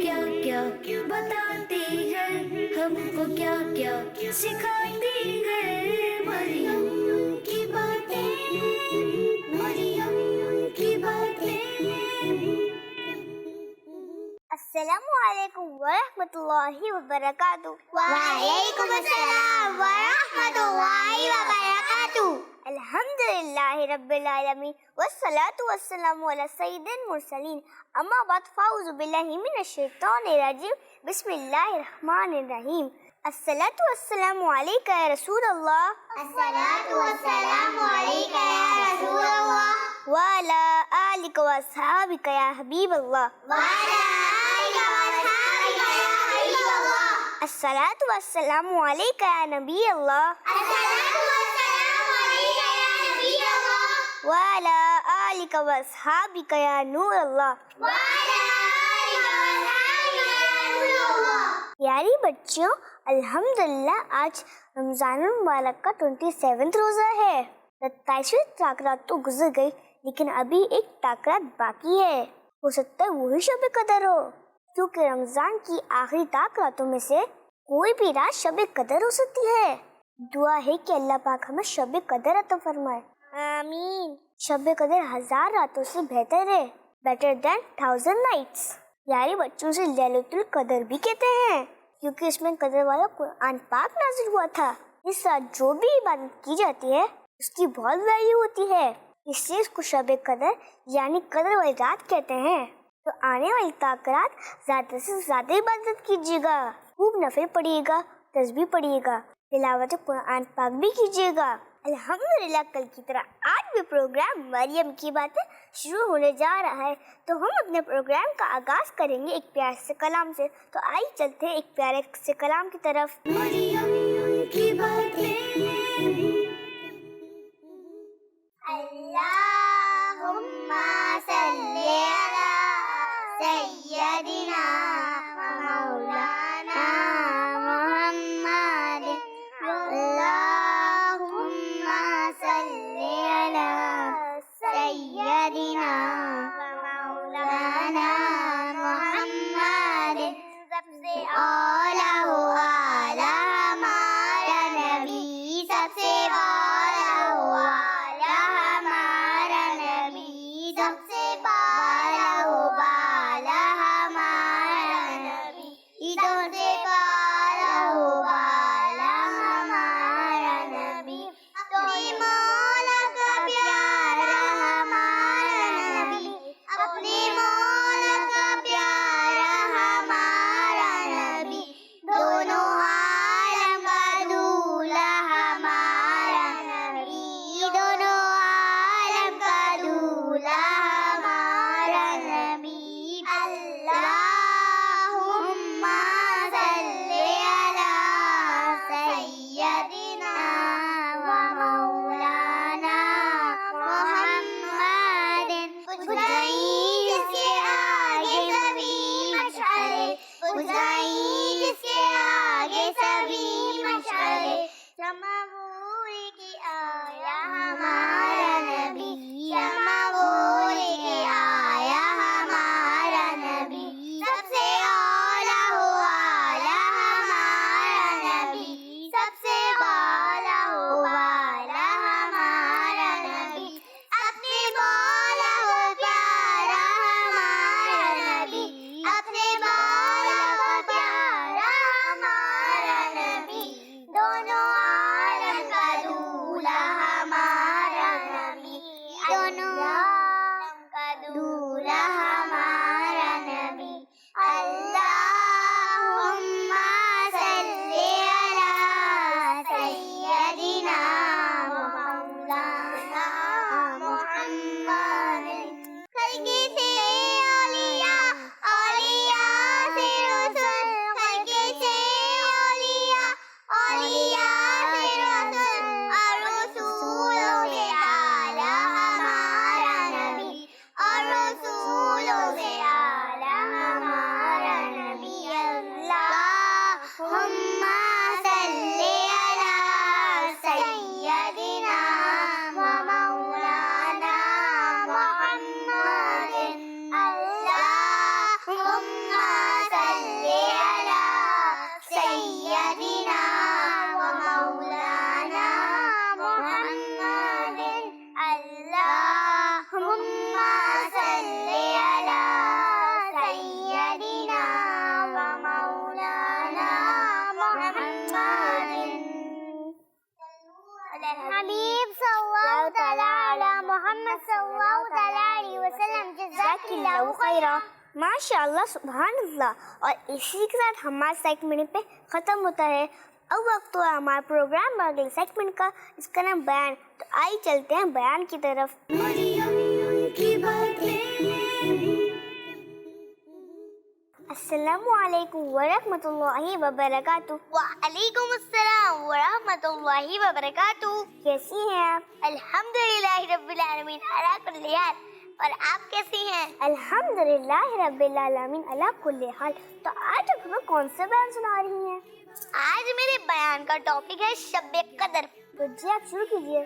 क्या क्या बताती है, हमको क्या क्या सिखाती है। मरियम की बातें, मरियम की बातें। अस्सलामु अलैकुम वरहमतुल्लाहि वबरकातुहू। वालेकुम अस्सलाम वरहमतुल्लाहि वबरकातुहू। अल्हम्दुलिल्लाहि रब्बिल आलमीन वस्सलातु वस्सलामु अला सय्यिदिल मुरसलीन। अम्मा बाद फ़ाऊज़ु बिल्लाहि मिनश शैतानिर रजीम। बिस्मिल्लाहिर रहमानिर रहीम। अस्सलातु वस्सलामु अलैका या रसूल अल्लाह। अस्सलातु वस्सलामु अलैका या रसूल अल्लाह व अला आलिका व अस्हाबिका या हबीब अल्लाह। व अला आलिका व अस्हाबिका या हबीब अल्लाह। अस्सलातु वस्सलामु अलैका या नबी अल्लाह। अस्सलातु वस्सलामु अलैका या नबी अल्लाह। व अला आलिका व अस्हाबिका या नूर अल्लाह। व अला आलिका व अस्हाबिका या नूर अल्लाह। प्यारी बच्चों, अल्हम्दुलिल्लाह आज रमज़ान मुबारक का 27वां रोज़ा है। 27वीं ताकरात तो गुजर गई, लेकिन अभी एक ताकरात बाकी है। हो सकता है वही शब कदर हो, क्योंकि रमज़ान की आखिरी ताकरातों में से कोई भी रात शब कदर हो सकती है। दुआ है कि अल्लाह पाक हमें शब कदर अता फरमाए, आमीन। शब कदर 1000 रातों से बेहतर है, बेटर देन 1000 नाइट्स। यारी बच्चों से लैलतुल कदर भी कहते हैं, क्योंकि इसमें कदर वाला कुरान पाक नाज़िल हुआ था। इस रात जो भी इबादत की जाती है उसकी बहुत वैल्यू होती है, इसलिए इसको शब कदर यानी कदर वाली रात कहते हैं। तो आने वाली ताकरात ज़्यादा से ज़्यादा इबादत कीजिएगा, खूब नफिल पढ़िएगा, तस्बीह पढ़िएगा, तिलावत कुरान पाक भी कीजिएगा। अल्हम्दुलिल्लाह कल की तरह आज भी प्रोग्राम मरियम की बातें शुरू होने जा रहा है, तो हम अपने प्रोग्राम का आगाज करेंगे एक प्यारे से कलाम से। तो आइए चलते हैं एक प्यारे से कलाम की तरफ। मरियम की बातें। अल्लाहुम्मा सल्ली अला सय्यदिना व मौलाना मुहम्मद। अल्लाहुम्मा सल्ली अला सय्यदिना व मौलाना मुहम्मद। सबसे औला हो आला हमारा नबी, सबसे औला हो आला हमारा नबी, सबसे बाला हो बाला हमारा नबी, सबसे बाला हो बाला हमारा नबी। अपने मौला का प्यारा हमारा नबी, अपने मौला का प्यारा हमारा नबी, दोनों आलम का दूल्हा हमारा नबी, दोनों आलम का दूल्हा हमारा नबी। अल्लाहुम्मा सल्ली अला सय्यदिना व मौलाना मुहम्मद। बुझाई जिसके आगे सभी मशाले, बुझाई जिसके आगे सभी मशाले, समाबूर की आया हमारा नबी, समाबूर की आया हमारा नबी, सबसे औला हो आला हमारा नबी, सबसे बाला हो बाला हमारा नबी, अपने मौला को प्यारा हमारा नबी, अपने मौला को प्यारा हमारा नबी, दोनों आलम का दूल्हा हमारा नबी, दोनों आलम का दूल्हा हमारा नबी। अल्लाहुम्मा सल्ली अला सय्यदिना व मौलाना मुहम्मद। खल्क़ी से औलिया, औलिया से रसूल, खल्क़ी से औलिया, औलिया से रसूल, और रसूलों से आला हमारा नबी, और रसूलों से आला हमारा नबी। अल्लाहुम्मा सल्ली अला सय्यदिना व मौलाना मुहम्मद। अल्लाहुम्मा जज़ाकिल्लाहु खैरा। माशाअल्लाह, सुभान अल्लाह। और इसी के साथ हमारा सेगमेंट पे ख़त्म होता है। अब वक्त हुआ हमारा प्रोग्राम अगले सेगमेंट का, इसका नाम बयान। तो आइए चलते हैं बयान की तरफ। मरियम की बातें। अस्सलामु अलैकुम वरहमतुल्लाहि वबरकातुह। वालेकुम अस्सलाम व रहमतुल्लाहि व बरकातुहू। कैसी हैं आप? अल्हम्दुलिल्लाहि रब्बिल आलमीन अला कुल्ली हाल। और आप कैसी हैं? अल्हम्दुलिल्लाह रब्बिल आलमीन अला कुल्ली हाल। तो आज आप हमें कौन सा बयान सुना रही हैं? आज मेरे बयान का टॉपिक है शब कदर। तो जी आप शुरू कीजिए।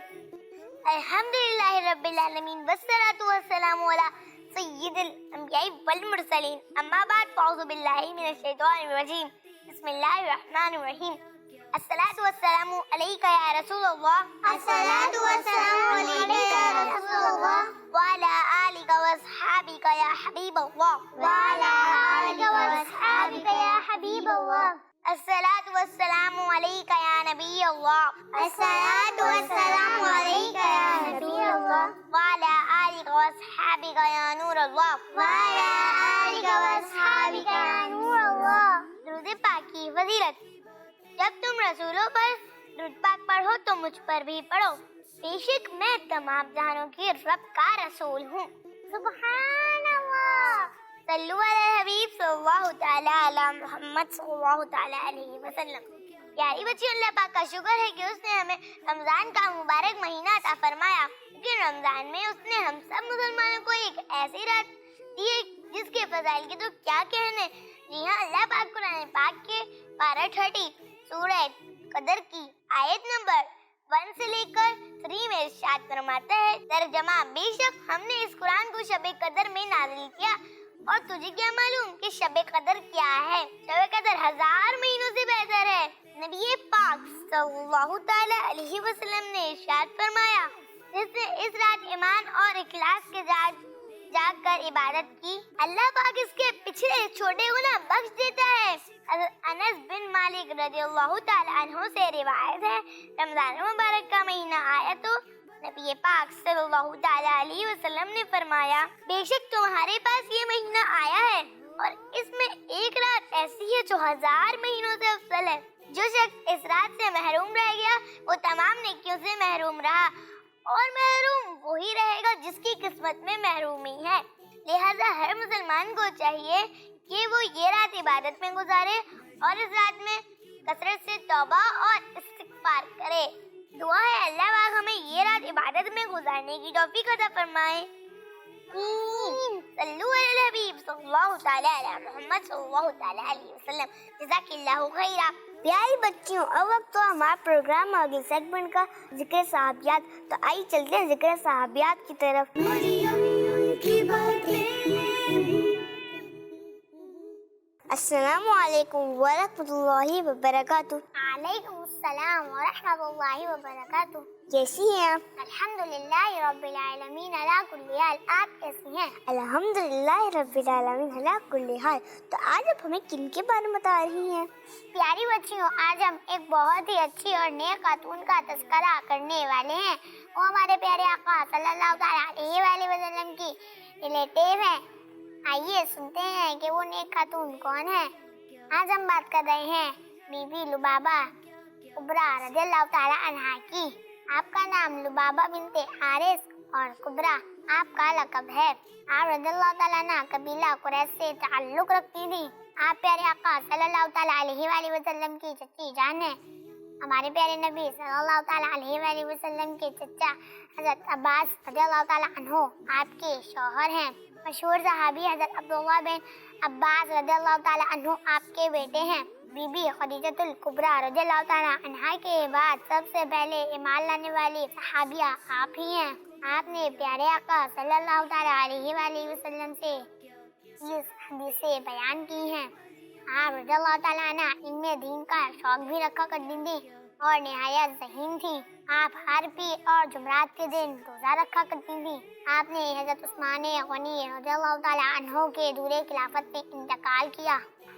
अल्हम्दुलिल्लाहि रब्बिल आलमीन वस्सलातु वस्सलामु अला सय्यिदिल अंबियाई वल मुरसलीन। अम्मा बाद फौज़ु बिल्लाहि मिनश शैतानिर रजीम। बिस्मिल्लाहिर रहमानिर रहीम। अस्सलातु वस्सलामु अलैका या रसूलल्लाह। अस्सलातु वस्सलामु अलैका या रसूलल्लाह। व अला आलिका व अस्हाबिका या हबीबल्लाह। व अला आलिका व अस्हाबिका या हबीबल्लाह। अस्सलातु वस्सलामु अलैका या नबी अल्लाह। अस्सलातु वस्सलामु अलैका या नबी अल्लाह। व अला आलिका व अस्हाबिका या नूर अल्लाह। व अला आलिका व अस्हाबिका या नूर अल्लाह। दुरूद पाक की फजीलत। जब तुम रसूलों पर दुरूद पाक पढ़ो तो मुझ पर भी पढ़ो, बेशक मैं तमाम जहानों की रब का रसूल हूँ। सुभान अल्लाह। सल्लु अला हबीब सल्लल्लाहु तआला अला मुहम्मद सल्लल्लाहु तआला अलैहि वसल्लम। प्यारी बच्चियों, अल्लाह पाक का शुक्र है कि उसने हमें रमजान का मुबारक महीना अता फरमाया। क्योंकि रमजान में उसने हम सब मुसलमानों को एक ऐसी रात दी है जिसके फजाइल की तो क्या कहने। जी हाँ, अल्लाह पाक कुरान पाक के पारा 30 सूरह कदर की आयत नंबर 1 से लेकर 3 में इरशाद फरमाता है, तर्जमा, बेशक हमने इस कुरान को शब कदर में नाज़िल किया और तुझे क्या मालूम कि शब कदर क्या है। शब कदर 1000 महीनों से बेहतर है। नबी पाक सल्लल्लाहु तआला अलैहि वसल्लम ने इरशाद फरमाया, जिसने इस रात ईमान और इखलास के जाग कर इबादत की, अल्लाह पाक इसके पिछले छोटे गुनाह बख्श देता है। अनस बिन मालिक रज़ियल्लाहु तआला अन्हु से रिवायत है, रमजान मुबारक का महीना आया तो नबी पाक सल्लल्लाहु तआला अलैहि वसल्लम ने फरमाया, बेशक तुम्हारे पास ये महीना आया है और इसमें एक रात ऐसी है जो 1000 महीनों से अफजल है। जो शख्स इस रात से महरूम रह गया वो तमाम नेकियों से महरूम रहा और महरूम वही रहेगा जिसकी किस्मत में महरूमी है। लिहाजा हर मुसलमान को चाहिए कि वो ये रात इबादत में गुजारे और इस रात में कसरत से तौबा और इस्तिग़फ़ार करे। दुआ है अल्लाह पाक हमें ये रात इबादत में गुजारने की तौफीक अता फरमाए। सल्लु अला हबीब सल्लल्लाहु तआला अला मुहम्मद सल्लल्लाहु तआला अलैहि वसल्लम। जज़ाकिल्लाहु खैरा। प्यारी बच्चियों, अब वक्त तो हमारा प्रोग्राम अगले सेगमेंट का जिक्र सहाबियात। तो आइए चलते हैं जिक्र सहाबियात की तरफ। मरियम की बातें। अस्सलामु अलैकुम वरहमतुल्लाहि वबरकातुह। वालेकुम अस्सलाम व रहमतुल्लाहि व बरकातुहू। कैसी हैं आप? अल्हम्दुलिल्लाहि रब्बिल आलमीन अला कुल्ली हाल। आप कैसी हैं? अल्हम्दुलिल्लाह रब्बिल आलमीन अला कुल्ली हाल। तो आज आप हमें किन के बारे में बता रही हैं? प्यारी बच्चियों, आज हम एक बहुत ही अच्छी और नेक खातून का तज़किरा करने वाले हैं। वो हमारे प्यारे आका सल्लल्लाहु अलैहि वसल्लम की रिलेटिव हैं। आइए सुनते हैं कि वो नेक खातून कौन है। आज हम बात कर रहे हैं बीबी लुबाबा कुबरा रज़ियल्लाहु तआला अन्हा की। आपका नाम लुबाबा बिनते हारिस और कुबरा आपका लक़ब है। आप रज़ियल्लाहु तआला अन्हा कबीला कुरैश से ताल्लुक़ रखती थी। आप प्यारे आका सल्लल्लाहु तआला अलैहि वसल्लम की चच्ची जान है। हमारे प्यारे नबी सल्लल्लाहु तआला अलैहि वसल्लम के चचा हज़रत अब्बास रज़ियल्लाहु तआला अन्हु आपके शौहर हैं। मशहूर सहाबी हज़रत अब्दुल्लाह बिन अब्बास रज़ियल्लाहु तआला अन्हु आपके बेटे हैं। बीबी खदीजतुल कुबरा रज़ियल्लाहु तआला अन्हा के बाद सबसे पहले ईमान लाने वाली सहाबिया आप ही हैं। आपने प्यारे आका सल्लल्लाहु तआला अलैहि वसल्लम से ये हदीसें बयान की हैं। आप रज़ियल्लाहु तआला अन्हा इनमें दीन का शौक भी रखा करती थी और निहायत ज़हीन थी। आप हर पीर और जुमरात के दिन रोज़ा रखा करती थी। आपने हज़रत उस्मान गनी रज़ियल्लाहु तआला अन्हु के दूरे खिलाफत में इंतकाल किया।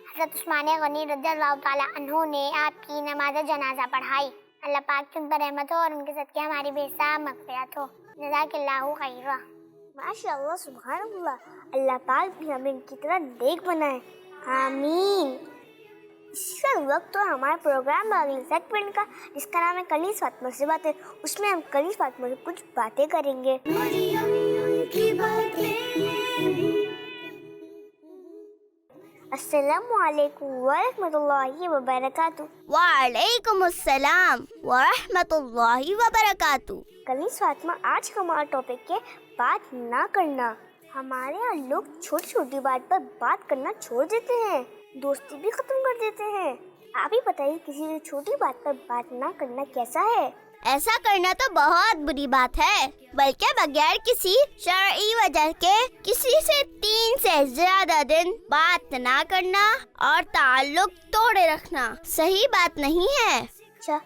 हज़रत उस्मान गनी रज़ियल्लाहु तआला अन्हु ने आपकी नमाज जनाजा पढ़ाई। अल्लाह पाक की उन पर रहमत हो और उनके सदके हमारी बेहिसाब मग़फ़िरत हो। जज़ाकिल्लाहु खैरा। ماشاء اللہ سبحان اللہ، اللہ پاک بھی ہمیں ان کی طرح نیک بنائے، آمین۔ اس کا وقت تو ہمارے پروگرام اگلے سیگمنٹ کا، جس کا نام ہے کنیز فاطمہ سے باتیں۔ اس میں ہم کنیز فاطمہ سے کچھ باتیں کریں گے۔ مریم کی باتیں، السلام علیکم ورحمۃ اللہ وبرکاتہ۔ وعلیکم السلام ورحمۃ اللہ وبرکاتہ۔ کنیز فاطمہ، آج ہمارا ٹاپک ہے بات نہ کرنا۔ ہمارے یہاں لوگ چھوٹی چھوٹی بات پر بات کرنا چھوڑ دیتے ہیں، دوستی بھی ختم کر دیتے ہیں۔ آپ ہی بتائیے کسی سے چھوٹی بات پر بات نہ کرنا کیسا ہے؟ ایسا کرنا تو بہت بری بات ہے، بلکہ بغیر کسی شرعی وجہ کے کسی سے 3 سے زیادہ دن بات نہ کرنا اور تعلق توڑے رکھنا صحیح بات نہیں ہے۔ اچھا،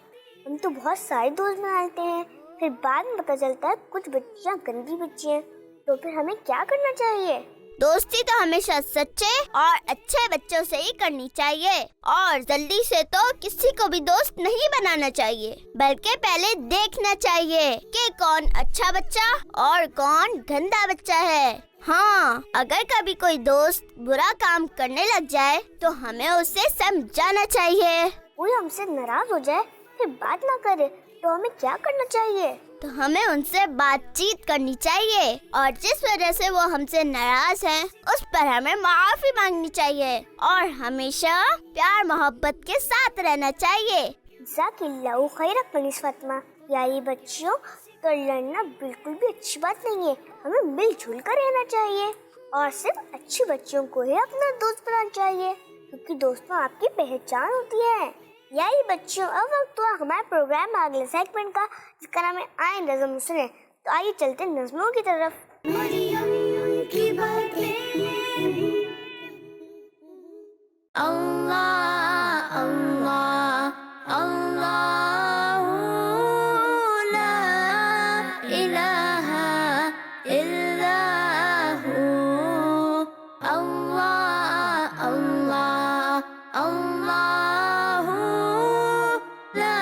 ہم تو بہت سارے دوست بناتے ہیں، پھر بعد میں پتہ چلتا ہے کچھ بچیاں گندی بچی ہیں، تو پھر ہمیں کیا کرنا چاہیے؟ دوستی تو ہمیشہ سچے اور اچھے بچوں سے ہی کرنی چاہیے، اور جلدی سے تو کسی کو بھی دوست نہیں بنانا چاہیے، بلکہ پہلے دیکھنا چاہیے کہ کون اچھا بچہ اور کون گندا بچہ ہے۔ ہاں، اگر کبھی کوئی دوست برا کام کرنے لگ جائے تو ہمیں اسے سمجھانا چاہیے۔ کوئی ہم سے ناراض ہو جائے پھر بات نہ کرے تو ہمیں کیا کرنا چاہیے؟ تو ہمیں ان سے بات چیت کرنی چاہیے، اور جس وجہ سے وہ ہم سے ناراض ہیں اس پر ہمیں معافی مانگنی چاہیے، اور ہمیشہ پیار محبت کے ساتھ رہنا چاہیے۔ جزاک اللہ خیر کنیز فاطمہ۔ پیاری بچیوں، تو لڑنا بالکل بھی اچھی بات نہیں ہے، ہمیں مل جل کر رہنا چاہیے، اور صرف اچھی بچیوں کو ہی اپنا دوست بنانا چاہیے، کیونکہ دوستوں آپ کی پہچان ہوتی ہے۔ یہی بچیوں، اب وقت ہوا ہمارے پروگرام اگلے سیگمنٹ کا، جس کا نام ہے آئیں نظم سنیں۔ تو آئیے چلتے نظموں کی طرف۔ مریم کی باتیں، اللہ اللہ اللہ لا الہ الا ہو، اللہ اللہ اللہ لا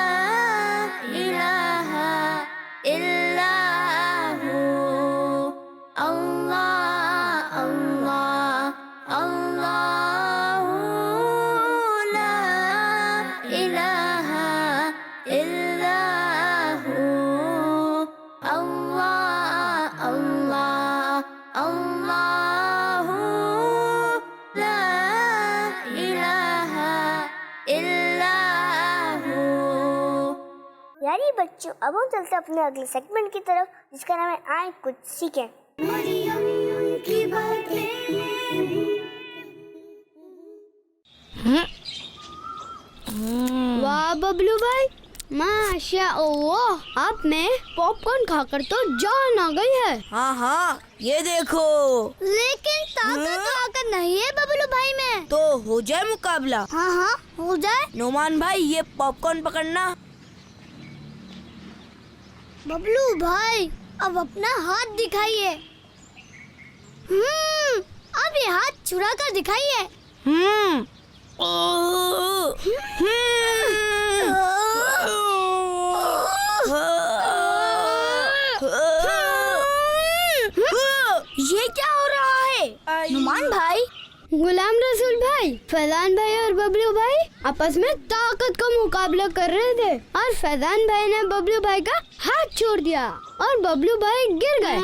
الہ الا ہو، اللہ اللہ اللہ لا الہ الا ہو، اللہ اللہ اللہ لا الہ الا ہو۔ پیاری بچیوں، اب ہم چلتے اپنے اگلے سیگمنٹ کی طرف، جس کا نام ہے آئیں کچھ سیکھیں۔ مریم کی باتیں، واہ ببلو بھائی، ماشاء اللہ، آپ میں پاپ کارن کھا کر تو جان آ گئی ہے۔ ہاں ہاں، یہ دیکھو لیکن طاقت آ کر نہیں ہے ببلو بھائی میں۔ تو ہو جائے مقابلہ۔ ہاں ہاں ہو جائے۔ نعمان بھائی، یہ پاپ کارن پکڑنا۔ ببلو بھائی اب اپنا ہاتھ دکھائیے۔ اب یہ ہاتھ چھڑا کر دکھائیے۔ یہ کیا ہو رہا ہے نعمان بھائی؟ غلام رسول بھائی، فیضان بھائی اور ببلو بھائی آپس میں طاقت کا مقابلہ کر رہے تھے، اور فیضان بھائی نے ببلو بھائی کا ہاتھ چھوڑ دیا اور ببلو بھائی گر گئے۔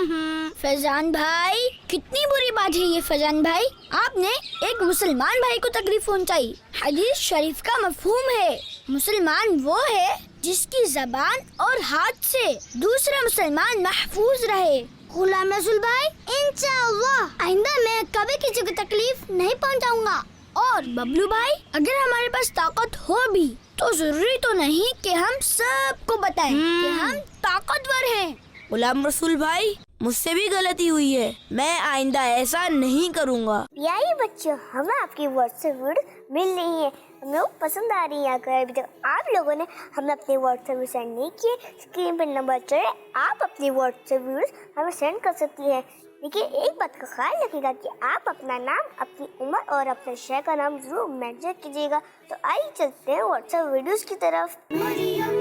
فیضان بھائی، کتنی بری بات ہے یہ فیضان بھائی، آپ نے ایک مسلمان بھائی کو تکلیف پہنچائی۔ حدیث شریف کا مفہوم ہے مسلمان وہ ہے جس کی زبان اور ہاتھ سے دوسرا مسلمان محفوظ رہے۔ غلام رسول بھائی، انشاءاللہ آئندہ میں کبھی کسی کو تکلیف نہیں پہنچاؤں گا۔ اور ببلو بھائی، اگر ہمارے پاس طاقت ہو بھی تو ضروری تو نہیں کہ ہم سب کو بتائیں کہ ہم طاقتور ہیں۔ غلام رسول بھائی، مجھ سے بھی غلطی ہوئی ہے، میں آئندہ ایسا نہیں کروں گا۔ پیاری بچیوں، ہمیں آپ کی واٹس ایپ ویڈیو مل رہی ہے، ہمیں وہ پسند آ رہی ہے۔ اگر ابھی تک آپ لوگوں نے ہمیں اپنے واٹس ایپ سینڈ نہیں کیے، اسکرین پہ نمبر چڑھے، آپ اپنی واٹس ایپ ویڈیوز ہمیں سینڈ کر سکتی ہیں۔ لیکن ایک بات کا خیال رکھیے گا کہ آپ اپنا نام، اپنی عمر اور اپنے شہر کا نام ضرور مینشن کیجیے گا۔ تو آئیے چلتے ہیں واٹس ایپ ویڈیوز کی طرف۔ مریم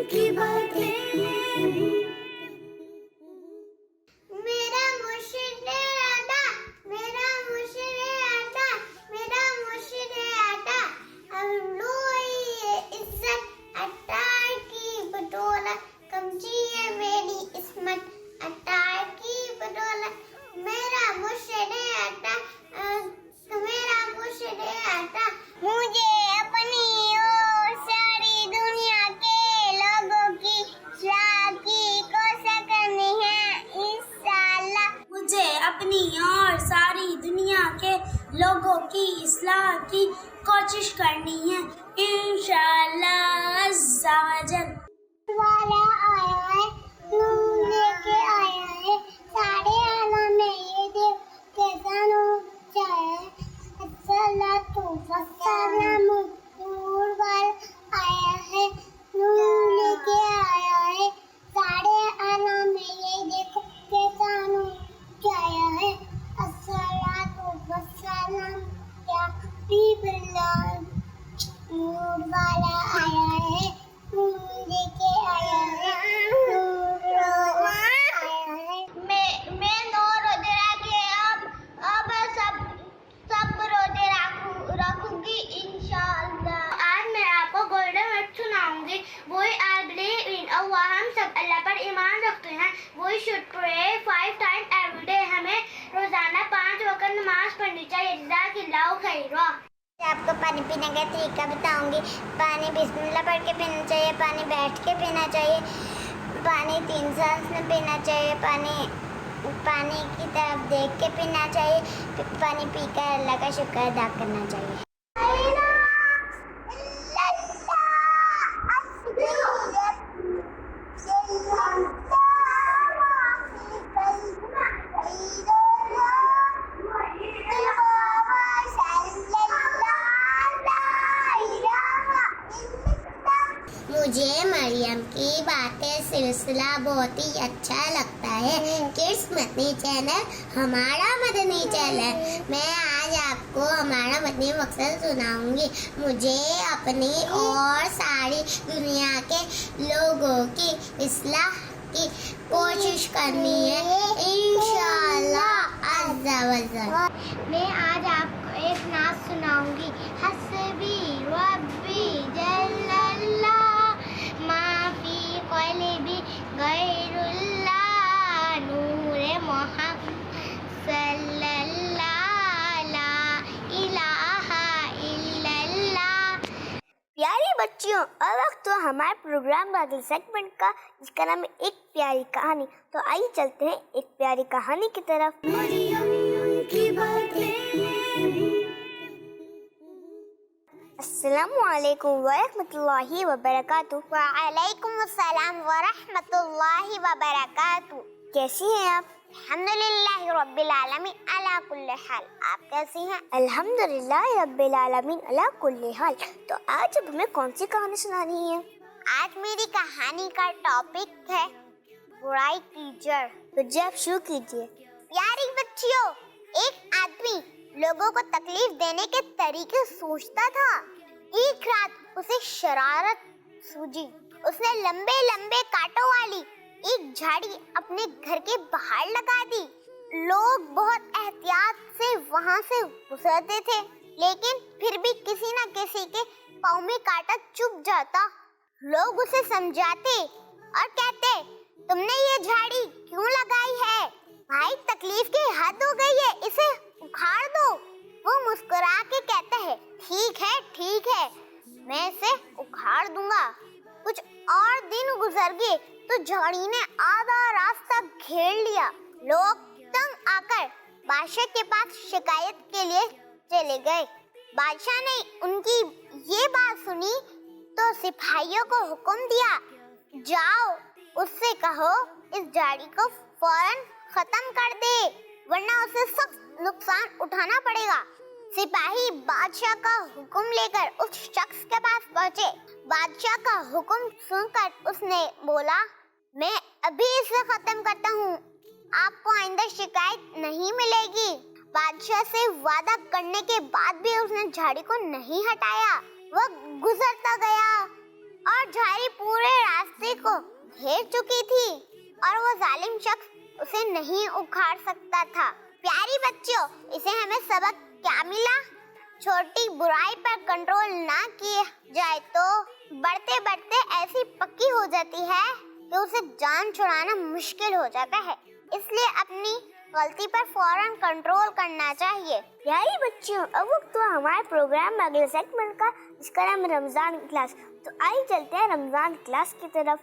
کی باتیں، میرا مشکل مجھے اپنی اور ساری دنیا کے لوگوں کی اصلاح کی کوشش کرنی ہے انشاءاللہ. مجھے اپنی اور ساری دنیا کے لوگوں کی اصلاح کی کوشش کرنی ہے انشاءاللہ عز و جل. والا آیا ہے نور لے کے آیا ہے سارے عالم میں یہ دیکھ کیسا نور چاہے الصلاۃ والسلام. نور والا آیا ہے نور لے کے آیا ہے سارے عالم میں یہ دیکھ کیسا نور چاہے ہے الصلاۃ والسلام یا حبیب اللہ. نور والا آیا ہے نور لے کے آیا ہے نور آیا ہے. میں نو روزے رکھے اب سب روزے رکھوں گی انشاءاللہ. آج میں آپ کو گولڈن ورڈ سناؤں گی. وہی I believe in Allah. ہم سب اللہ پر ایمان رکھتے ہیں. وہی should pray 5 times every day. ہمیں روزانہ 5 وقت نماز پڑھنی چاہیے. جزاک اللہ خیرا. آپ کو پانی پینے کا طریقہ بتاؤں گی. پانی بسم اللہ پڑھ کے پینا چاہیے. پانی بیٹھ کے پینا چاہیے. پانی 3 سانس میں پینا چاہیے. پانی کی طرف دیکھ کے پینا چاہیے. پانی پی کر اللہ کا شکر ادا کرنا چاہیے. مجھے مریم کی باتیں سلسلہ بہت ہی اچھا لگتا ہے. کڈس مدنی چینل ہمارا مدنی چینل. میں آج آپ کو ہمارا مدنی مقصد سناؤں گی. مجھے اپنی اور ساری دنیا کے لوگوں کی اصلاح کی کوشش کرنی ہے انشاءاللہ عز و جل. میں آج آپ کو ایک نعت سناؤں گی. حسبی ربی جل اللہ ما فی قلبی غیر اللہ نور محمد صلی اللہ لا الہ الا اللہ. پیاری بچیوں، اور وقت تو ہمارے پروگرام بادل سیگمنٹ کا جس کا نام ہے ایک پیاری کہانی. تو آئیے چلتے ہیں ایک پیاری کہانی کی طرف. مریم کی باتیں. السلام علیکم ورحمۃ اللہ وبرکاتہ. وعلیکم السلام ورحمۃ اللہ وبرکاتہ. کیسی ہیں آپ؟ الحمدللہ رب العالمین علی کل حال. آپ کیسی ہیں؟ الحمدللہ رب العالمین علی کل حال. تو آج اب ہمیں کون سی کہانی سنانی ہے؟ آج میری کہانی کا ٹاپک ہے برائی کی جڑ. تو جی آپ شروع کیجیے. پیاری بچیوں، ایک آدمی لوگوں کو تکلیف دینے کے طریقے سوچتا تھا. ایک رات اسے شرارت سوجی. اس نے لمبے لمبے کانٹوں والی ایک جھاڑی اپنے گھر کے باہر لگا دی. لوگ بہت احتیاط سے وہاں سے گزرتے تھے، لیکن پھر بھی کسی نہ کسی کے پاؤں میں کانٹا چبھ جاتا. لوگ اسے سمجھاتے اور کہتے، تم نے یہ جھاڑی کیوں لگائی ہے؟ بھائی تکلیف کی حد ہو گئی ہے، اسے اکھاڑ دو. وہ مسکرا کے کہتا ہے، ٹھیک ہے میں اسے اکھاڑ دوں گا. کچھ اور دن گزر گئے تو جھاڑی نے آدھا راستہ گھیر لیا. لوگ تنگ آ کر بادشاہ کے پاس شکایت کے لیے چلے گئے. بادشاہ نے ان کی یہ بات سنی تو سپاہیوں کو حکم دیا، جاؤ اس سے کہو اس جھاڑی کو فوراً ختم کر دے ورنہ اسے سخت نقصان اٹھانا پڑے گا. سپاہی بادشاہ کا حکم لے کر اس شخص کے پاس پہنچے. بادشاہ کا حکم سن کر اس نے بولا، میں ابھی اسے ختم کرتا ہوں، آپ کو آئندہ شکایت نہیں ملے گی. بادشاہ سے وعدہ کرنے کے بعد بھی اس نے جھاڑی کو نہیں ہٹایا. وہ گزرتا گیا اور جھاڑی پورے راستے کو گھیر چکی تھی اور وہ ظالم شخص اسے نہیں اکھاڑ سکتا تھا. پیاری بچیوں، اسے ہمیں سبق کیا ملا؟ چھوٹی برائی پر کنٹرول نہ کیے جائے تو بڑھتے بڑھتے ایسی پکی ہو جاتی ہے کہ اسے جان چھڑانا مشکل ہو جاتا ہے. اس لیے اپنی غلطی پر فوراً کنٹرول کرنا چاہیے. پیاری بچیوں، اب وقت تو ہمارے پروگرام میں اگلے سیگمنٹ کا، جس کا نام ہے رمضان کلاس. تو آئیے چلتے ہیں رمضان کلاس کی طرف.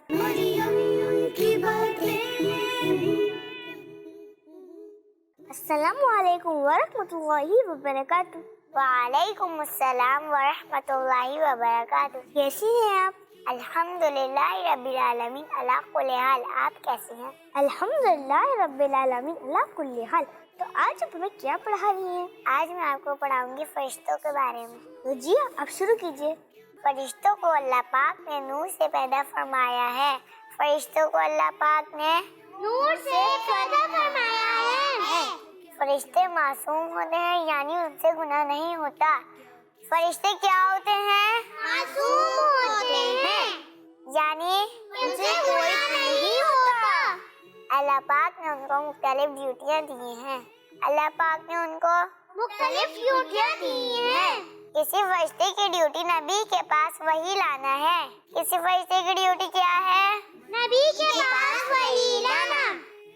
السلام علیکم ورحمۃ اللہ وبرکاتہ. وعلیکم السلام ورحمۃ اللہ وبرکاتہ. کیسی ہیں آپ؟ الحمدللہ رب العالمین علی کل حال. آپ کیسے ہیں؟ الحمدللہ رب العالمین اللہ کل حال. تو آج آپ ہمیں کیا پڑھا رہی ہیں؟ آج میں آپ کو پڑھاؤں گی فرشتوں کے بارے میں. تو جی آپ شروع کیجیے. فرشتوں کو اللہ پاک نے نور سے پیدا فرمایا ہے. فرشتوں کو اللہ پاک نے نور سے پیدا فرمایا ہے. فرشتے معصوم ہوتے ہیں، یعنی ان سے گناہ نہیں ہوتا. فرشتے کیا ہوتے ہیں؟ معصوم ہوتے ہیں، یعنی ان سے کوئی نہیں ہوتا. اللہ پاک نے ان کو مختلف ڈیوٹیاں دی ہیں. اللہ پاک نے ان کو مختلف ڈیوٹیاں دی ہیں. کسی فرشتے کی ڈیوٹی نبی کے پاس وحی لانا ہے. کسی فرشتے کی ڈیوٹی کیا ہے؟ نبی کے پاس وحی لانا.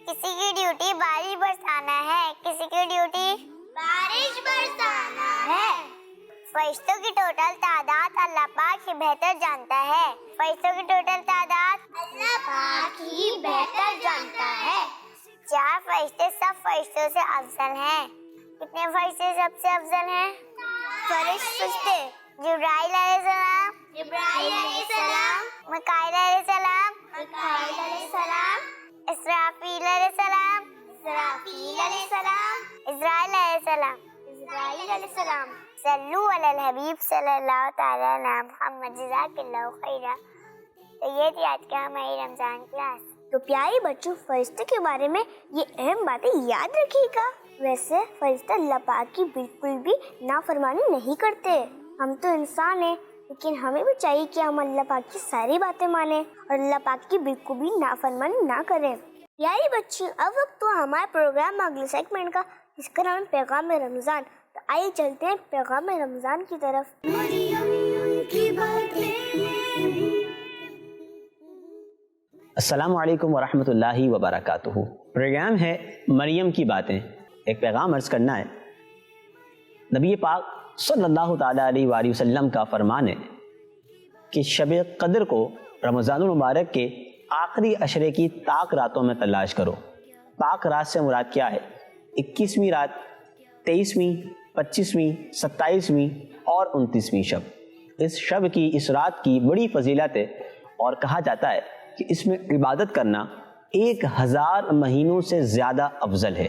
کسی کی ڈیوٹی بارش برسانا ہے. کسی کی ڈیوٹی بارش برسانا ہے. فرشتوں کی ٹوٹل تعداد اللہ پاک ہی بہتر جانتا ہے. فرشتوں کی ٹوٹل تعداد اللہ پاک ہی بہتر جانتا ہے. 4 فرشتے سب فرشتوں سے افضل ہیں. کتنے فرشتے سب سے افضل ہیں؟ فرشتے جبرائیل علیہ السلام، میکائیل علیہ السلام، اسرافیل علیہ السلام، اسرائیل علیہ السلام. صلو علی الحبیب صلی اللہ تعالی علی محمد. جزاک اللہ خیرہ. تو یہ تھی آج کا ہماری رمضان کلاس. تو پیارے بچوں، فرشتے کے بارے میں یہ اہم باتیں یاد رکھیے گا. ویسے فرشتے اللہ پاک کی بالکل بھی نافرمانی نہیں کرتے. ہم تو انسان ہیں، لیکن ہمیں بھی چاہیے کہ ہم اللہ پاک کی ساری باتیں مانیں اور اللہ پاک کی بالکل بھی نافرمانی نہ کریں. پیاری بچی، اب وقت تو ہمارے پروگرام میں اگلے سیگمنٹ کا، جس کا نام ہے پیغام رمضان. تو آئیے چلتے ہیں پیغام رمضان کی طرف. السلام علیکم ورحمۃ اللہ وبرکاتہ. پروگرام ہے مریم کی باتیں. ایک پیغام عرض کرنا ہے. نبی پاک صلی اللہ تعالیٰ علیہ وآلہ وسلم کا فرمان ہے کہ شب قدر کو رمضان المبارک کے آخری عشرے کی طاق راتوں میں تلاش کرو. طاق رات سے مراد کیا ہے؟ 21ویں رات، 23ویں، 25ویں، 27ویں اور 29ویں شب. اس شب کی، اس رات کی بڑی فضیلت ہے، اور کہا جاتا ہے کہ اس میں عبادت کرنا 1000 مہینوں سے زیادہ افضل ہے.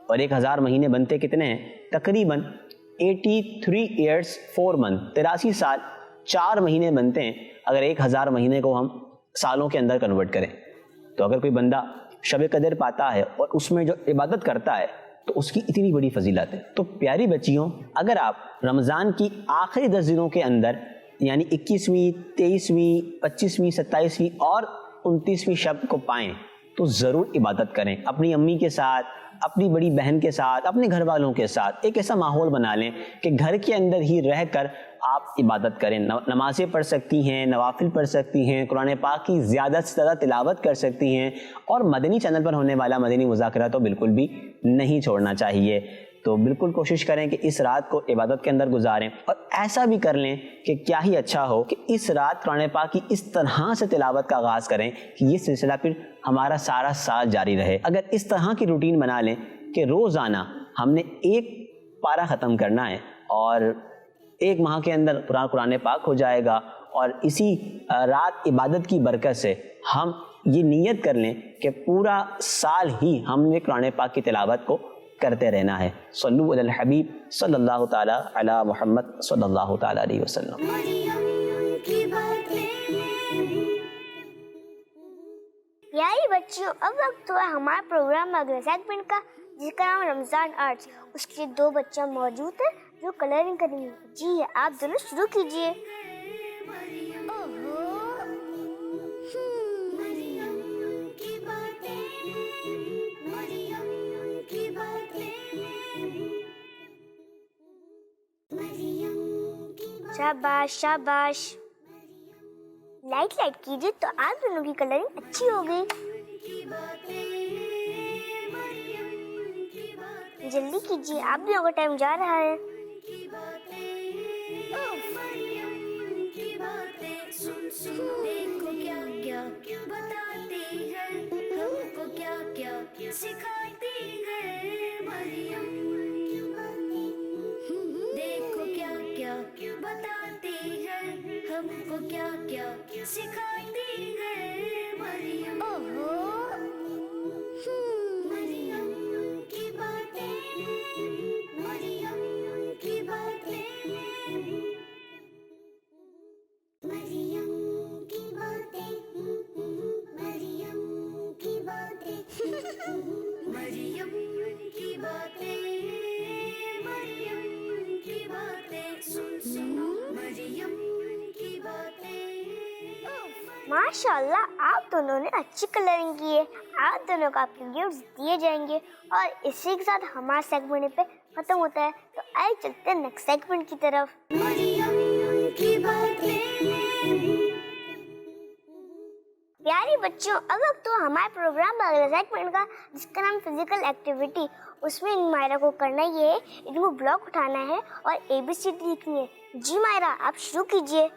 اور 1000 مہینے بنتے کتنے ہیں؟ تقریباً 83 ایئرس 4 منتھ، 83 سال 4 مہینے بنتے ہیں اگر 1000 مہینے کو ہم سالوں کے اندر کنورٹ کریں. تو اگر کوئی بندہ شب قدر پاتا ہے اور اس میں جو عبادت کرتا ہے تو اس کی اتنی بڑی فضیلت ہے. تو پیاری بچیوں، اگر آپ رمضان کی آخری 10 دنوں کے اندر، یعنی 21ویں، 23ویں، 25ویں، 27ویں اور 29ویں شب کو پائیں تو ضرور عبادت کریں. اپنی امی کے ساتھ، اپنی بڑی بہن کے ساتھ، اپنے گھر والوں کے ساتھ ایک ایسا ماحول بنا لیں کہ گھر کے اندر ہی رہ کر آپ عبادت کریں. نمازیں پڑھ سکتی ہیں، نوافل پڑھ سکتی ہیں، قرآن پاک کی زیادہ سے زیادہ تلاوت کر سکتی ہیں، اور مدنی چینل پر ہونے والا مدنی مذاکرہ تو بالکل بھی نہیں چھوڑنا چاہیے. تو بالکل کوشش کریں کہ اس رات کو عبادت کے اندر گزاریں، اور ایسا بھی کر لیں کہ کیا ہی اچھا ہو کہ اس رات قرآن پاک کی اس طرح سے تلاوت کا آغاز کریں کہ یہ سلسلہ پھر ہمارا سارا سال جاری رہے. اگر اس طرح کی روٹین بنا لیں کہ روزانہ ہم نے 1 پارہ ختم کرنا ہے اور 1 ماہ کے اندر قرآن پاک ہو جائے گا، اور اسی رات عبادت کی برکت سے ہم یہ نیت کر لیں کہ پورا سال ہی ہم نے قرآن پاک کی تلاوت کو کرتے رہنا ہے. صلو علی الحبیب صلی اللہ تعالی علی محمد صلی اللہ تعالی علیہ وسلم. پیاری بچیوں، اب وقت ہوا ہمارا پروگرام میں اگلے سیگمنٹ کا، جس کا نام رمضان آرٹس. اس کے 2 بچہ موجود ہیں جو کلرنگ کریں گے. جی آپ دونوں شروع کیجیے. شاباش شاباش. لائٹ کیجیے تو آپ دونوں کی کلرنگ اچھی ہو گئی. जल्दी कीजिए, आप भी का टाइम जा रहा है। देखो क्या क्या बताती है, हमको क्या क्या सिखाती है मरियम। देखो क्या क्या बताती है, हमको क्या क्या सिखाती है मरियम। मरियम की बातें, मरियम की बातें, मरियम की बातें, मरियम की बातें, मरियम की बातें, मरियम की बातें, सुन सुनो मरियम की बातें। माशाल्लाह, आप दोनों ने अच्छी कलरिंग की है। आप दोनों को आपके गिफ्ट्स दिए जाएंगे और इसी के साथ हमारा सेगमेंट पे खत्म होता है। तो आइए चलते हैं नेक्स्ट सेगमेंट की तरफ। मरियम की बातें। प्यारे बच्चों, अब तो हमारे प्रोग्राम का अगला सेगमेंट का, जिसका नाम फिजिकल एक्टिविटी। उसमें मायरा को करना ये है, इनको ब्लॉक उठाना है और ABCD लिखनी है। जी मायरा, आप शुरू कीजिए।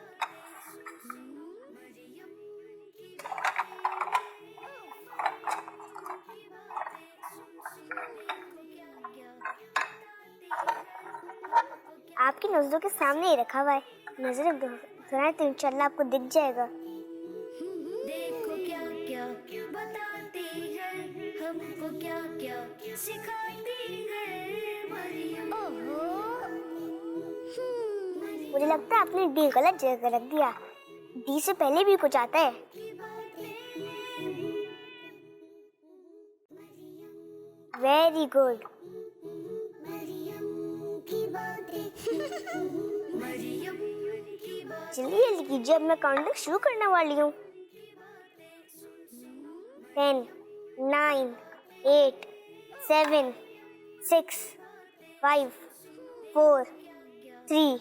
आपकी नजरों के सामने ही रखा हुआ है, नजरें घुराएं तो इंशाल्लाह आपको दिख जाएगा। देखो क्या क्या बताती है, हमको क्या क्या सिखाती है मरियम। मुझे लगता है आपने D गलत जगह रख दिया। D से पहले भी कुछ आता है। Very good. जल्दी जल्दी कीजिए, अब मैं काउंटिंग शुरू करने वाली हूँ। 10, 9, 8, 7, 6, 5, 4, 3,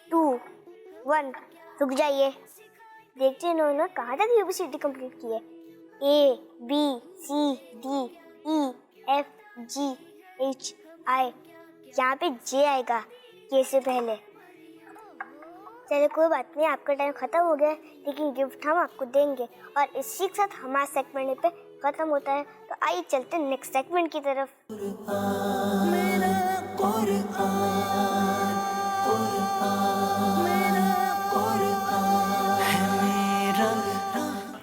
2, 1। रुक जाइए, देखते हैं इन्होंने कहाँ तक ABCD कंप्लीट की है। A B C D E F G H I, यहाँ पे J आएगा K से पहले। चलिए कोई बात नहीं, आपका टाइम खत्म हो गया, लेकिन गिफ्ट हम आपको देंगे और इसी के साथ हमारा सेगमेंट पे खत्म होता है। तो आइए चलते हैं नेक्स्ट सेगमेंट की तरफ।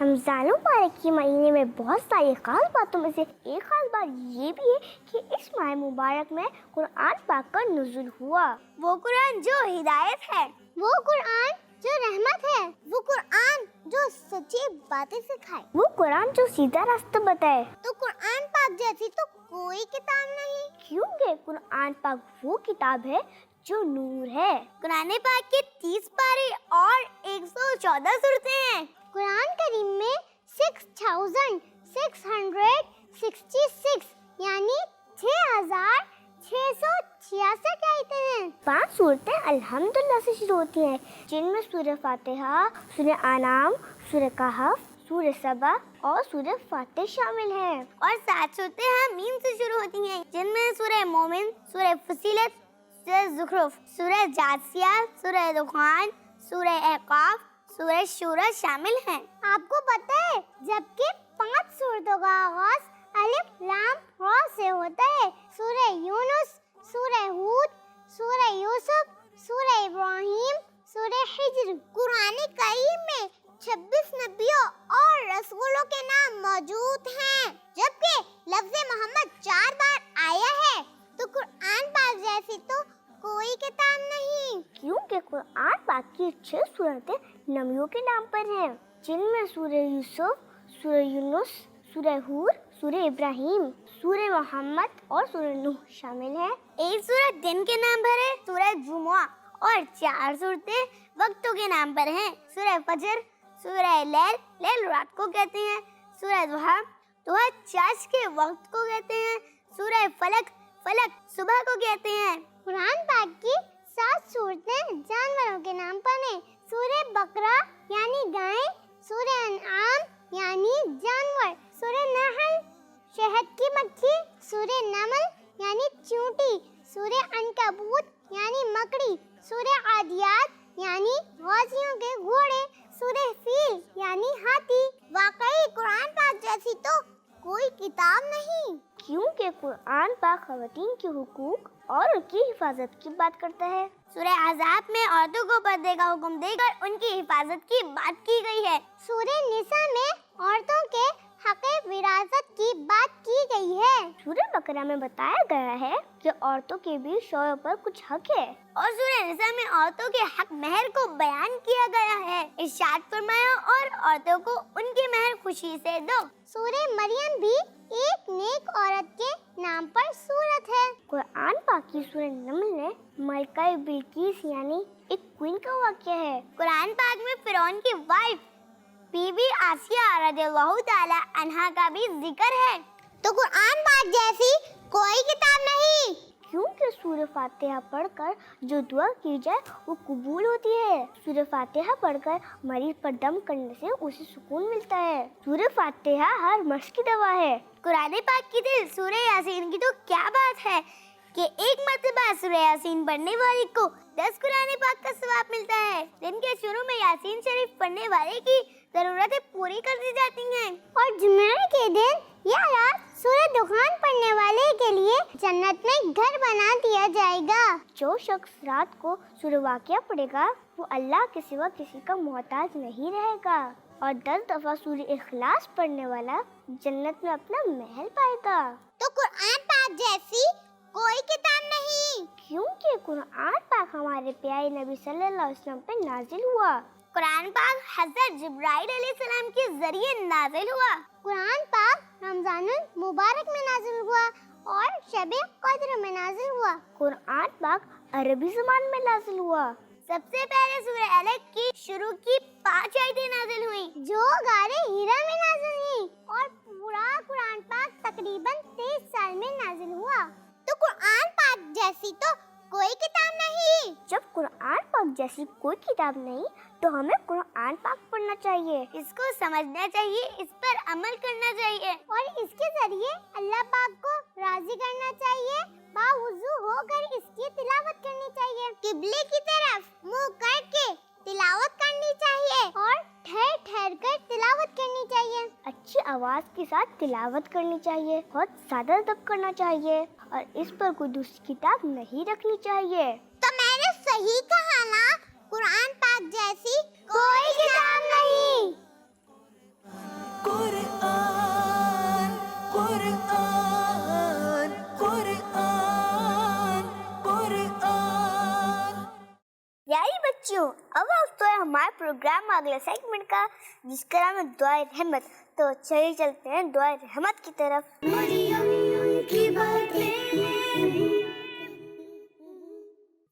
रमजान मुबारक के महीने में बहुत सारी खास बातों में से एक खास बात ये भी है कि इस माह मुबारक में कुरान पाक का नुज़ुल हुआ। वो कुरान जो हिदायत है, वो कुरान जो रहमत है, वो कुरान जो सच्ची बातें सिखाए, वो कुरान जो सीधा रास्ता बताए। तो कुरान पाक जैसी तो कोई किताब नहीं, क्योंकि कुरान पाक वो किताब है जो नूर है। कुरान पाक के 30 पारे और 114 सूरतें हैं। कुरान करीम में 6666 यानी 6666 आयतें हैं। 5 सूरतें अल्हम्दुलिल्लाह से शुरू होती हैं, जिनमें सूरह फातिहा, सूरह आनाम, सूरह कहफ, सूरह सबा और सूरह फातिह शामिल हैं। और 7 सूरतें हामीम से शुरू होती हैं, जिनमें सूरह मोमिन, सूरह फसीलत, सूरह ज़ुखरुफ, सूरह जासिया, सूरह दुखान, सूरह अहकाफ, सूरह शूरा शामिल हैं। आपको पता है, जबकि 5 सूरतों का आगाज अलिफ लाम रा से होता है। सूरह यूनुस, सूरह हूद, सूरह यूसुफ, सूरह इब्राहिम, सूरह हिज्र। कुरान करीम में 26 नबियों और रसूलों के नाम मौजूद हैं, जबकि लफ्ज़ मोहम्मद 4 बार आया है। तो कुरान पाक जैसी तो कोई किताब नहीं, क्योंकि कुरान पाक की 6 सूरतें नबियों के नाम पर हैं, जिनमें सूरह यूसुफ, सूरह यूनुस, सूरह हूद, सूरह इब्राहिम, सूरह मोहम्मद और सूरह नूह शामिल हैं। एक सूरत दिन के नाम पर है, सूरह जुमुआ, और 4 सूरतें वक्तों के नाम पर हैं, सूरह फजर, सूरह लैल, लैल रात को कहते हैं, सूरह दुहा, दुहा चाश के वक्त को कहते हैं, सूरह फलक, फलक सुबह को कहते हैं। कुरान पाक की 7 सूरतें जानवरों के नाम पर हैं, सूरह बकरा यानी गाय, सूरह अनआम यानी जानवर, सूरह नहल शहद की मक्खी, सूरह नमल यानी आदियात यानी गौजियों के घोड़े, सूरह फील यानी हाथी। वाकई कुरान पाक जैसी तो कोई किताब नहीं, क्योंकि कुरान पाक ख़वातीन के हुकूक और उनकी हिफाजत की बात करता है। सूरह अहज़ाब में औरतों को पर्दे का हुक्म देकर उनकी हिफाजत की बात की गई है। सूरह निसा में औरतों के हक़े विरासत की बात की गई है। सूरह बकरा में बताया गया है कि औरतों के भी शौहर पर कुछ हक है। और सूरह निसा में औरतों के हक महर को बयान किया गया है। इरशाद फरमाया और औरतों को उनके महर खुशी से दो। सूरह मरियम भी एक नेक औरत के नाम पर सूरत है। कुरान पाक की सूरह नमल में मलका बिल्किस यानी एक क्वीन का वाक़या है। कुरान पाक में फिरौन की वाइफ बीबी आसिया रज़ियल्लाहु ताला अन्हा का भी जिक्र है। तो कुरान पाक जैसी कोई किताब नहीं, क्योंकि सूरह फातिहा पढ़कर जो दुआ की जाए वो कबूल होती है। सूरह फातिहा पढ़कर मरीज पर दम करने से उसे सुकून मिलता है। सूरह फातिहा हर मर्ज की दवा है। कुरान पाक की दिल सूरह यासीन की तो क्या बात है कि एक मरतबा सूरह यासीन पढ़ने वाले को 10 कुरान पाक का सवाब मिलता है। दिन के शुरू में यासीन शरीफ पढ़ने वाले की जरूरतें पूरी कर दी जाती हैं। और जुमे के दिन या रात सूरह दुखान पढ़ने वाले के लिए जन्नत में घर बना दिया जाएगा। जो शख्स रात को सूरह वाक़िया पढ़ेगा वो अल्लाह के सिवा किसी का मोहताज नहीं रहेगा। और 10 दफा सूरह इखलास पढ़ने वाला जन्नत में अपना महल पाएगा। तो कुरान पाक जैसी कोई किताब नहीं, क्योंकि कुरान पाक हमारे प्यारे नबी सल्लल्लाहु अलैहि वसल्लम पे नाजिल हुआ। कुरान पाक हज़रत जिब्राइल अलैहिस्सलाम के जरिए नाजिल हुआ। कुरान पाक रमजानुल मुबारक में नाजिल हुआ और शबे कद्र में नाजिल हुआ। कुरान पाक अरबी ज़बान में नाजिल हुआ। सबसे पहले सूरह अलक की शुरू की 5 आयतें नाजिल हुई जो गारे हीरा में नाजिल हुई और पूरा कुरान पाक तकरीबन 23 साल में नाजिल हुआ। तो कुरान पाक जैसी तो कोई किताब नहीं। जब कुरान पाक जैसी कोई किताब नहीं तो हमें कुरान पाक पढ़ना चाहिए, इसको समझना चाहिए, इस पर अमल करना चाहिए और इसके जरिए अल्लाह पाक को राजी करना चाहिए। बावुजू होकर इसकी तिलावत करनी चाहिए, किबले की तरफ मुंह करके तिलावत करनी चाहिए और ठहर ठहर कर तिलावत करनी चाहिए। अच्छी आवाज के साथ तिलावत करनी चाहिए, बहुत ज्यादा अदब करना चाहिए और इस पर कोई दूसरी किताब नहीं रखनी चाहिए। तो मैंने सही कहा ना, कुरान पाक जैसी कोई किताब नहीं। कुरान कुरान कुरान कुरान। यारी बच्चों, अब वक्त है हमारे प्रोग्राम अगले सेगमेंट का जिसका नाम है दुआए रहमत। तो चलिए चलते हैं दुआए रहमत की तरफ। मरियम की बातें।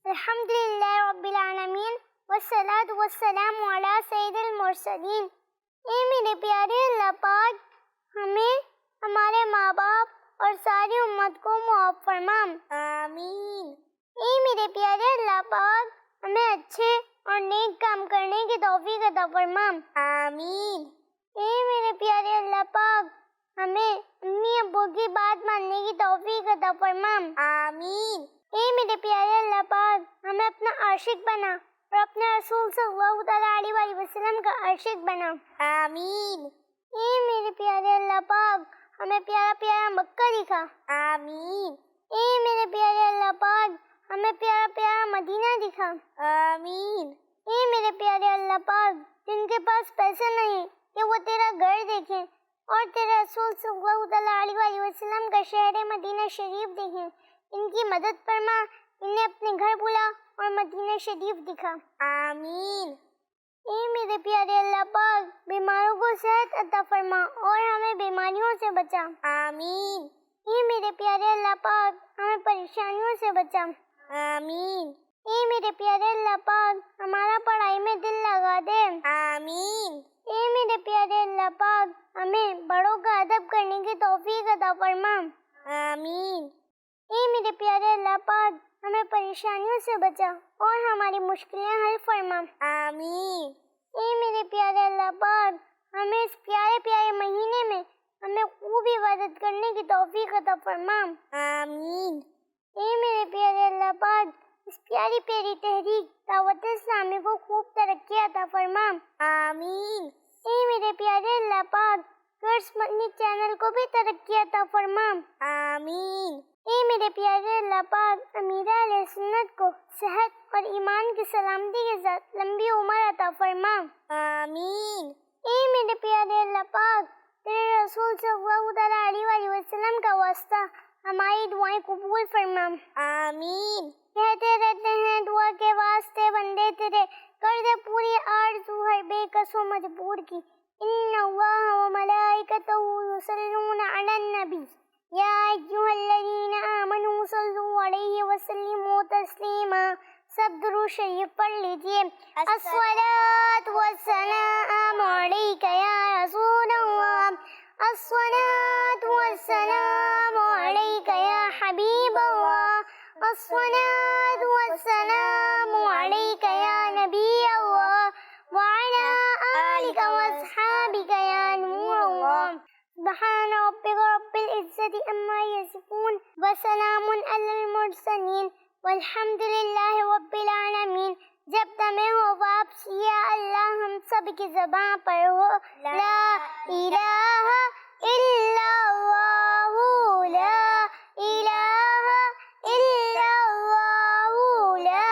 अल्हम्दुलिल्लाह रब्बिल आलमीन वस्सलातु वस्सलामु अला सय्यिदिल मुरसलीन। ए मेरे प्यारे अल्लाह पाक, हमें, हमारे माँ बाप और सारी उम्मत को मुआफ़ फरमा। आमीन। ए मेरे प्यारे अल्लाह पाक, हमें अच्छे और नेक काम करने की तौफीक अता फरमा। आमीन। ए मेरे प्यारे अल्लाह पाक, हमें अम्मी अब्बू की बात मानने की तौफीक अता फरमा। आमीन। ए मेरे प्यारे अल्लाह पाक, हमें अपना आशिक बना और अपने रसूल सल्लल्लाहु अलैहि वसल्लम का आशिक बना। आमीन। ए मेरे प्यारे अल्लाह पाक, हमें प्यारा प्यारा मक्का दिखा। आमीन। ए मेरे प्यारे अल्लाह पाक, हमें प्यारा प्यारा मदीना दिखा। आमीन। ए मेरे प्यारे अल्लाह पाक, जिनके पास पैसे नहीं कि वो तेरा घर देखें और तेरे रसूल सल्लल्लाहु अलैहि वसल्लम का शहर मदीना शरीफ देखें, इनकी मदद फरमा, इन्हें अपने घर बुला और मदीना शरीफ दिखा। आमीन। ए मेरे प्यारे अल्लाह पाक, बीमारों को सेहत अता फरमा और हमें बीमारियों से बचा। आमीन। ए मेरे प्यारे अल्लाह पाक, हमें परेशानियों से बचा। आमीन। ए मेरे प्यारे अल्लाह पाक, हमारा पढ़ाई में दिल लगा दे। आमीन। ए मेरे प्यारे अल्लाह पाक, हमें बड़ों का अदब करने की तौफीक अता फरमा। आमीन। ए मेरे प्यारे अल्लाह पाक, हमें परेशानियों से बचा और हमारी मुश्किलें हल फरमा। आमीन। ए मेरे प्यारे अल्लाह पाक, हमें इस प्यारे प्यारे महीने में हमें खूब इबादत करने की तौफीक अता फरमा। आमीन। ए मेरे प्यारे अल्लाह पाक, اس پیاری پیاری تحریک دعوت اسلامی کو خوب ترقی عطا فرما. آمین. اے میرے پیارے اللہ پاک کرس مدنی چینل کو بھی ترقی عطا فرما. آمین. اے میرے پیارے اللہ پاک امیرہ علیہ سنت کو صحت اور ایمان کی سلامتی کے ساتھ لمبی عمر عطا فرما. آمین. اے میرے پیارے اللہ پاک تیرے رسول صلی اللہ تعالیٰ علیہ وسلم کا واسطہ ہماری دعائیں قبول فرما. آمین. کہتے رہتے ہیں دعا کے واسطے بندے تیرے کر دے پوری آرزو ہر بے کس و مجبور کی. ان اللہ و ملائکتہ یصلون علی النبی یا ایھا الذین آمنوا صلوا علیہ وسلموا تسلیما. سب درود شریف پڑھ لیجیے. الصلاۃ والسلام علیک یا رسول اللہ. الصلاۃ والسلام علیک یا حبیب اللہ. الصلاۃ والسلام علیک یا نبی اللہ وعلی آلک واصحابک یا نور اللہ. سبحان ربک رب العزت عما یصفون وسلام علی المرسلین والحمد للہ رب العالمین. جب تمہیں ہو واپسی یا اللہ ہم سب کی زبان پر ہو لا الہ الا اللہ لا الہ الا اللہ لا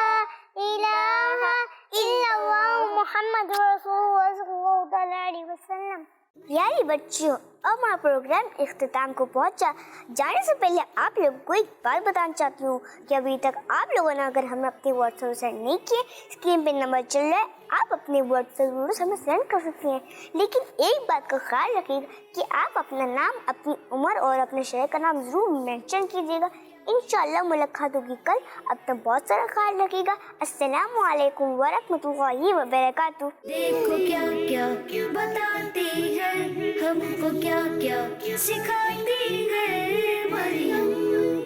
الہ الا اللہ محمد رسول اللہ صلی اللہ علیہ وسلم. پیاری بچیوں، اب ہمارا پروگرام اختتام کو پہنچا. جانے سے پہلے آپ لوگوں کو ایک بات بتانا چاہتی ہوں کہ ابھی تک آپ لوگوں نے اگر ہمیں اپنے واٹس ایپ سینڈ نہیں کیے، اسکرین پہ نمبر چل رہا ہے، آپ اپنے واٹس ایپ ضرور ہمیں سینڈ کر سکتی ہیں. لیکن ایک بات کا خیال رکھیے گا کہ آپ اپنا نام، اپنی عمر اور اپنے شہر کا نام ضرور مینشن کیجیے گا. انشاءاللہ ملاقات ہوگی کل. اب تک بہت سارا خیال رکھیے گا. السلام علیکم ورحمۃ اللہ وبرکاتہ. देखो क्या क्या बताते हैं हमको क्या क्या सिखाते हैं मरियम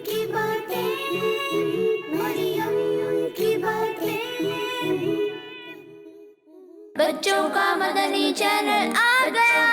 की बातें मरियम की बातें. बच्चों का मदनी चैनल आ गया.